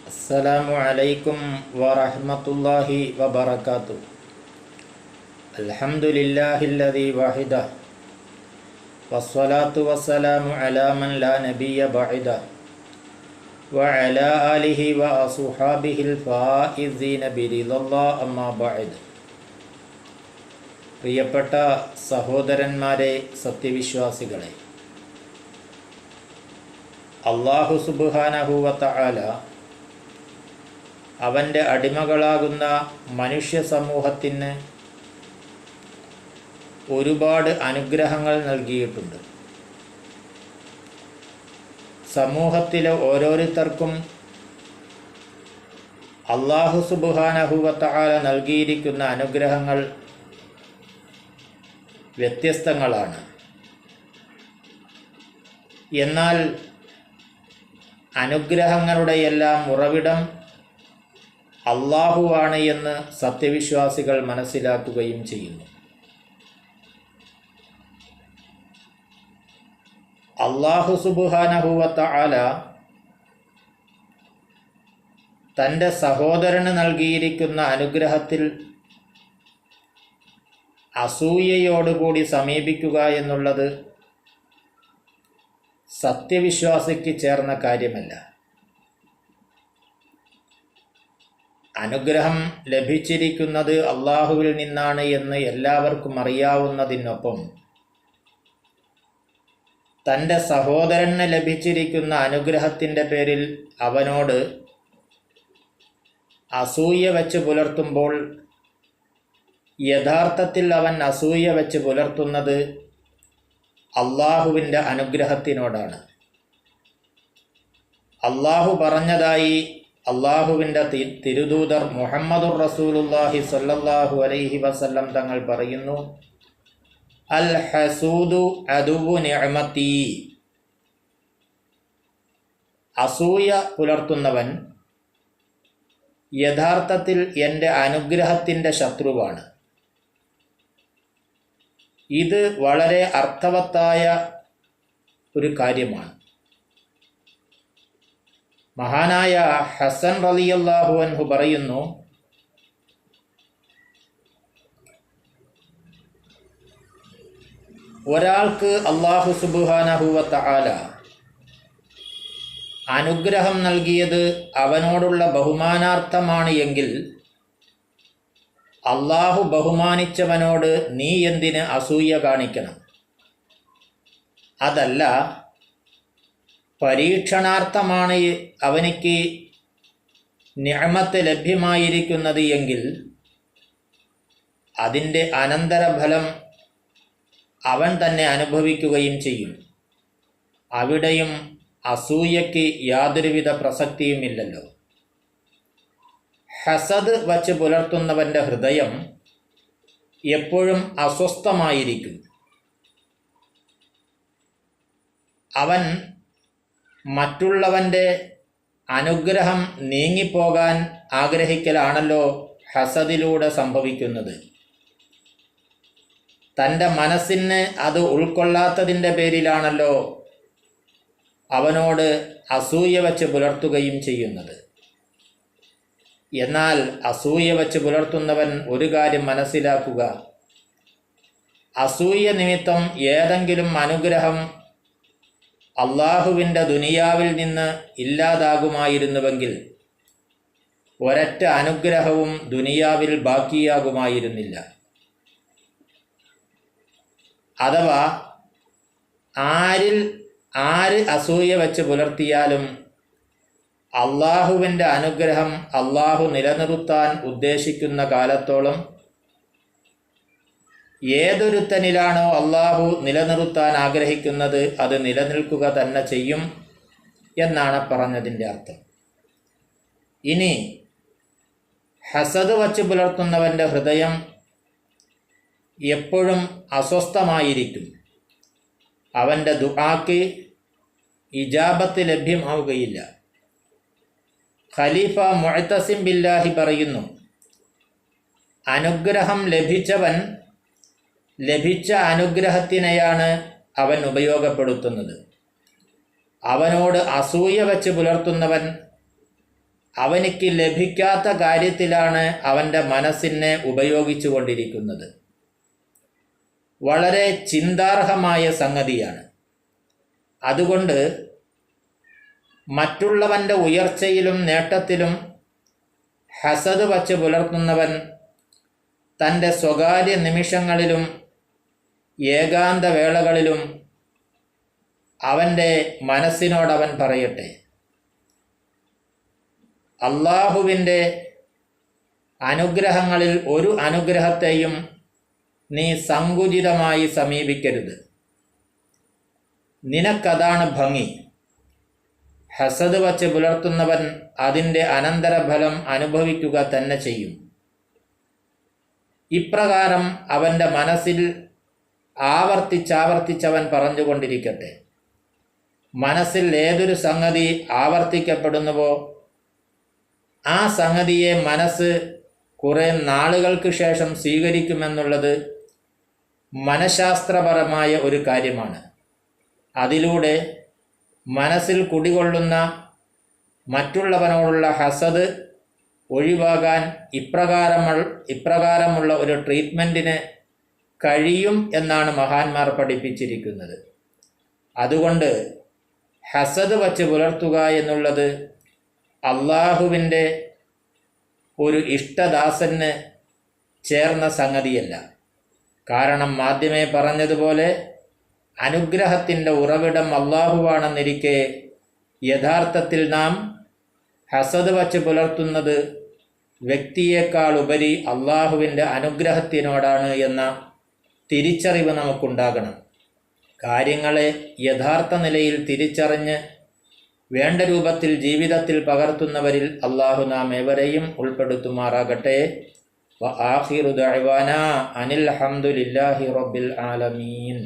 അസ്സലാമു അലൈക്കും വറഹ്മത്തുള്ളാഹി വബറകാതുഹു. അൽഹംദുലില്ലാഹില്ലദീ വഹിദ വസ്സലാത്തു വസ്സലാമു അലാ മൻ ലാ നബിയ്യ ബഅദ വഅലാ ആലിഹി വഅസ്ഹാബിഹിൽ ഫായിസീന ബിറിദല്ലാഹി അമ്മാ ബഅദ്. പ്രിയപ്പെട്ട സഹോദരന്മാരെ, സത്യവിശ്വാസികളെ, അല്ലാഹു സുബ്ഹാനഹു വ തആല അവൻ്റെ അടിമകളാകുന്ന മനുഷ്യ സമൂഹത്തിന് ഒരുപാട് അനുഗ്രഹങ്ങൾ നൽകിയിട്ടുണ്ട്. സമൂഹത്തിലെ ഓരോരുത്തർക്കും അല്ലാഹു സുബ്ഹാനഹു വ തആല നൽകിയിരിക്കുന്ന അനുഗ്രഹങ്ങൾ വ്യത്യസ്തങ്ങളാണ്. എന്നാൽ അനുഗ്രഹങ്ങളുടെയെല്ലാം ഉറവിടം അല്ലാഹുവാണ് എന്ന് സത്യവിശ്വാസികൾ മനസ്സിലാക്കുകയും ചെയ്യുന്നു. അല്ലാഹു സുബ്ഹാനഹു വ തആല തൻ്റെ സഹോദരന് നൽകിയിരിക്കുന്ന അനുഗ്രഹത്തിൽ അസൂയയോടുകൂടി സമീപിക്കുക എന്നുള്ളത് സത്യവിശ്വാസിക്ക് ചേർന്ന കാര്യമല്ല. അനുഗ്രഹം ലഭിച്ചിരിക്കുന്നത് അള്ളാഹുവിൽ നിന്നാണ് എന്ന് എല്ലാവർക്കും അറിയാവുന്നതിനൊപ്പം തൻ്റെ സഹോദരന് ലഭിച്ചിരിക്കുന്ന അനുഗ്രഹത്തിൻ്റെ പേരിൽ അവനോട് അസൂയ വച്ച് പുലർത്തുമ്പോൾ യഥാർത്ഥത്തിൽ അവൻ അസൂയ വച്ച് പുലർത്തുന്നത് അള്ളാഹുവിൻ്റെ അനുഗ്രഹത്തിനോടാണ്. അള്ളാഹു പറഞ്ഞതായി അള്ളാഹുവിൻ്റെ തിരുദൂതർ മുഹമ്മദുർ റസൂലുള്ളാഹി സ്വല്ലല്ലാഹു അലൈഹി വസല്ലം തങ്ങൾ പറയുന്നു, അൽ ഹസൂദു അദുവ്വു നിഅമതി. അസൂയ പുലർത്തുന്നവൻ യഥാർത്ഥത്തിൽ എൻ്റെ അനുഗ്രഹത്തിൻ്റെ ശത്രുവാണ്. ഇത് വളരെ അർത്ഥവത്തായ ഒരു കാര്യമാണ്. മഹാനായ ഹസൻ റളിയല്ലാഹു അൻഹു പറയുന്നു, ഒരാൾക്ക് അല്ലാഹു സുബ്ഹാനഹു വ തആല അനുഗ്രഹം നൽകിയത് അവനോടുള്ള ബഹുമാനാർത്ഥമാണ് എങ്കിൽ അല്ലാഹു ബഹുമാനിച്ചവനോട് നീ എന്തിന് അസൂയ കാണിക്കണം? അതല്ല, പരീക്ഷണാർത്ഥമാണ് അവനിക്ക് നിഅമത്ത് ലഭ്യമായിരിക്കുന്നത് എങ്കിൽ അതിൻ്റെ അനന്തരഫലം അവൻ തന്നെ അനുഭവിക്കുകയും ചെയ്യും. അവിടെയും അസൂയയ്ക്ക് യാതൊരുവിധ പ്രസക്തിയുമില്ലല്ലോ. ഹസദ് വച്ച് പുലർത്തുന്നവൻ്റെ ഹൃദയം എപ്പോഴും അസ്വസ്ഥമായിരിക്കും. അവൻ മറ്റുള്ളവൻ്റെ അനുഗ്രഹം നീങ്ങിപ്പോകാൻ ആഗ്രഹിക്കലാണല്ലോ ഹസദിലൂടെ സംഭവിക്കുന്നത്. തൻ്റെ മനസ്സിന് അത് ഉൾക്കൊള്ളാത്തതിൻ്റെ പേരിലാണല്ലോ അവനോട് അസൂയ വച്ച് പുലർത്തുകയും ചെയ്യുന്നത്. എന്നാൽ അസൂയ വച്ച് പുലർത്തുന്നവൻ ഒരു കാര്യം മനസ്സിലാക്കുക, അസൂയ നിമിത്തം ഏതെങ്കിലും അനുഗ്രഹം അള്ളാഹുവിൻ്റെ ദുനിയാവിൽ നിന്ന് ഇല്ലാതാകുമായിരുന്നുവെങ്കിൽ ഒരൊറ്റ അനുഗ്രഹവും ദുനിയാവിൽ ബാക്കിയാകുമായിരുന്നില്ല. അഥവാ ആര് അസൂയ വച്ച് പുലർത്തിയാലും അള്ളാഹുവിൻ്റെ അനുഗ്രഹം അള്ളാഹു നിലനിർത്താൻ ഉദ്ദേശിക്കുന്ന കാലത്തോളം ഏതൊരുത്തനിലാണോ അള്ളാഹു നിലനിർത്താൻ ആഗ്രഹിക്കുന്നത് അത് നിലനിൽക്കുക തന്നെ ചെയ്യും എന്നാണ് പറഞ്ഞതിൻ്റെ അർത്ഥം. ഇനി ഹസദ് വച്ച് പുലർത്തുന്നവൻ്റെ ഹൃദയം എപ്പോഴും അസ്വസ്ഥമായിരിക്കും. അവൻ്റെ ദുആക്ക് ഇജാബത്ത് ലഭ്യമാവുകയില്ല. ഖലീഫ മുഅ്തസിം ബില്ലാഹി പറയുന്നു, അനുഗ്രഹം ലഭിച്ചവൻ ലഭിച്ച അനുഗ്രഹത്തിനെയാണ് അവൻ ഉപയോഗപ്പെടുത്തുന്നത്. അവനോട് അസൂയ വച്ച് പുലർത്തുന്നവൻ അവനിക്ക് ലഭിക്കാത്ത കാര്യത്തിലാണ് അവൻ്റെ മനസ്സിനെ ഉപയോഗിച്ചു കൊണ്ടിരിക്കുന്നത്. വളരെ ചിന്താർഹമായ സംഗതിയാണ്. അതുകൊണ്ട് മറ്റുള്ളവൻ്റെ ഉയർച്ചയിലും നേട്ടത്തിലും ഹസദ് വച്ച് പുലർത്തുന്നവൻ തൻ്റെ സ്വകാര്യ നിമിഷങ്ങളിലും ഏകാന്ത വേളകളിലും അവൻ്റെ മനസ്സിനോടവൻ പറയട്ടെ, അള്ളാഹുവിൻ്റെ അനുഗ്രഹങ്ങളിൽ ഒരു അനുഗ്രഹത്തെയും നീ സങ്കുചിതമായി സമീപിക്കരുത്. നിനക്കതാണ് ഭംഗി. ഹസദ് വച്ച് പുലർത്തുന്നവൻ അതിൻ്റെ അനന്തരഫലം അനുഭവിക്കുക തന്നെ ചെയ്യും. ഇപ്രകാരം അവൻ്റെ മനസ്സിൽ ആവർത്തിച്ചവൻ പറഞ്ഞുകൊണ്ടിരിക്കട്ടെ. മനസ്സിൽ ഏതൊരു സംഗതി ആവർത്തിക്കപ്പെടുന്നുവോ ആ സംഗതിയെ മനസ്സ് കുറേ നാളുകൾക്ക് ശേഷം സ്വീകരിക്കുമെന്നുള്ളത് മനഃശാസ്ത്രപരമായ ഒരു കാര്യമാണ്. അതിലൂടെ മനസ്സിൽ കുടികൊള്ളുന്ന മറ്റുള്ളവനോടുള്ള ഹസദ് ഒഴിവാകാൻ ഇപ്രകാരമുള്ള ഒരു ട്രീറ്റ്മെൻറ്റിന് കഴിയും എന്നാണ് മഹാന്മാർ പഠിപ്പിച്ചിരിക്കുന്നത്. അതുകൊണ്ട് ഹസദ് വച്ച് പുലർത്തുക എന്നുള്ളത് അള്ളാഹുവിൻ്റെ ഒരു ഇഷ്ടദാസന് ചേർന്ന സംഗതിയല്ല. കാരണം ആദ്യമേ പറഞ്ഞതുപോലെ അനുഗ്രഹത്തിൻ്റെ ഉറവിടം അള്ളാഹുവാണെന്നിരിക്കെ യഥാർത്ഥത്തിൽ നാം ഹസദ് വച്ച് പുലർത്തുന്നത് വ്യക്തിയേക്കാൾ ഉപരി അള്ളാഹുവിൻ്റെ അനുഗ്രഹത്തിനോടാണ് എന്ന തിരിച്ചറിവ് നമുക്കുണ്ടാകണം. കാര്യങ്ങളെ യഥാർത്ഥ നിലയിൽ തിരിച്ചറിഞ്ഞ് വേണ്ട രൂപത്തിൽ ജീവിതത്തിൽ പകർത്തുന്നവരിൽ അള്ളാഹു നാം ഏവരെയും ഉൾപ്പെടുത്തുമാറാകട്ടെ. വ ആഖിറു ദഅ്വാനാ അനിൽ ഹംദുലില്ലാഹി റബ്ബിൽ ആലമീൻ.